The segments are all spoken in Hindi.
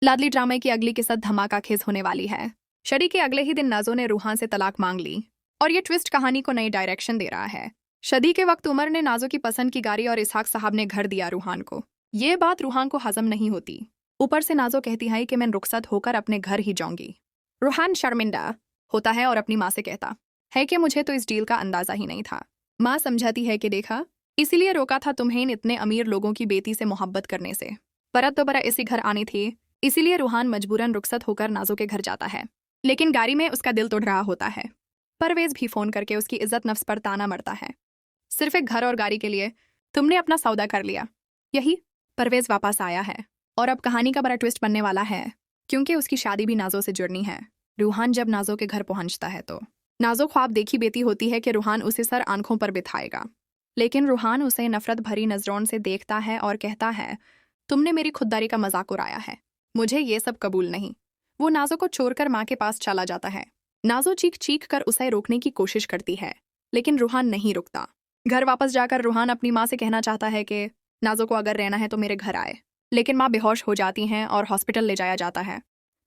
लाडली ड्रामे की अगली किस्त धमाका खेज होने वाली है। शादी के अगले ही दिन नाजो ने रूहान से तलाक मांग ली और ये ट्विस्ट कहानी को नई डायरेक्शन दे रहा है। शादी के वक्त उमर ने नाजो की पसंद की गाड़ी और इसहाक साहब ने घर दिया रूहान को। ये बात रूहान को हजम नहीं होती। ऊपर से नाजो कहती है कि मैं रुखसत होकर अपने घर ही जाऊंगी। रूहान शर्मिंदा होता है और अपनी माँ से कहता है कि मुझे तो इस डील का अंदाजा ही नहीं था। माँ समझाती है कि देखा, इसीलिए रोका था तुम्हें इन इतने अमीर लोगों की बेटी से मोहब्बत करने से। परत दोबारा इसी घर आनी थी, इसीलिए रूहान मजबूरन रुखसत होकर नाजो के घर जाता है। लेकिन गाड़ी में उसका दिल तोड़ रहा होता है। परवेज भी फोन करके उसकी इज्जत नफ्स पर ताना मरता है। सिर्फ एक घर और गाड़ी के लिए तुमने अपना सौदा कर लिया। यही परवेज वापस आया है और अब कहानी का बड़ा ट्विस्ट बनने वाला है, क्योंकि उसकी शादी भी नाजो से जुड़नी है। रूहान जब नाजो के घर पहुंचता है तो नाजो ख्वाब देखी बेटी होती है कि रूहान उसे सर आंखों पर बिठाएगा। लेकिन रूहान उसे नफरत भरी नजरों से देखता है और कहता है, तुमने मेरी खुददारी का मजाक उड़ाया है, मुझे ये सब कबूल नहीं। वो नाजो को छोड़कर माँ के पास चला जाता है। नाजो चीख चीख कर उसे रोकने की कोशिश करती है, लेकिन रूहान नहीं रुकता। घर वापस जाकर रूहान अपनी माँ से कहना चाहता है कि नाजो को अगर रहना है तो मेरे घर आए, लेकिन माँ बेहोश हो जाती हैं और हॉस्पिटल ले जाया जाता है।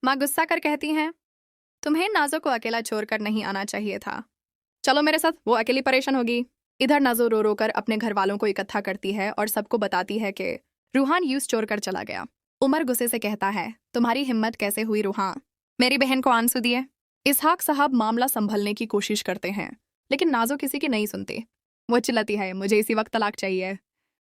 माँ गुस्सा कर कहती हैं, तुम्हें नाजो को अकेला छोड़कर नहीं आना चाहिए था, चलो मेरे साथ, वो अकेली परेशान होगी। इधर नाजो रो रो कर अपने घर वालों को इकट्ठा करती है और सबको बताती है कि रूहान यूस चोर कर चला गया। उमर गुस्से से कहता है, तुम्हारी हिम्मत कैसे हुई रूहान, मेरी बहन को आंसू दिए। इसहाक साहब मामला संभलने की कोशिश करते हैं, लेकिन नाजो किसी की नहीं सुनती। वो चिल्लाती है, मुझे इसी वक्त तलाक चाहिए।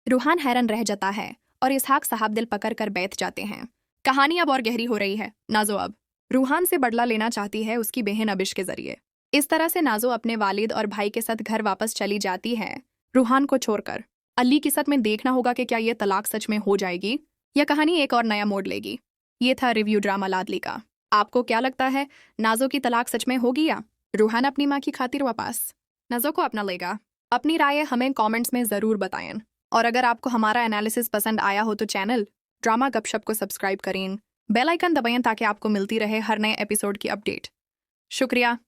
रूहान हैरान रह जाता है और इसहाक साहब दिल पकड़ कर बैठ जाते हैं। कहानी अब और गहरी हो रही है। नाजो अब रूहान से बदला लेना चाहती है उसकी बहन अबिश के जरिए। इस तरह से नाजो अपने वालिद और भाई के साथ घर वापस चली जाती है, रूहान को छोड़कर। अली की सच में देखना होगा कि क्या ये तलाक सच में हो जाएगी या कहानी एक और नया मोड़ लेगी। ये था रिव्यू ड्रामा लाडली का। आपको क्या लगता है, नाजो की तलाक सच में होगी या रूहान अपनी माँ की खातिर वापस नाजो को अपना लेगा? अपनी राय हमें कमेंट्स में ज़रूर बताएं। और अगर आपको हमारा एनालिसिस पसंद आया हो तो चैनल ड्रामा गपशप को सब्सक्राइब करें, बेल आइकन दबाएं ताकि आपको मिलती रहे हर नए एपिसोड की अपडेट। शुक्रिया।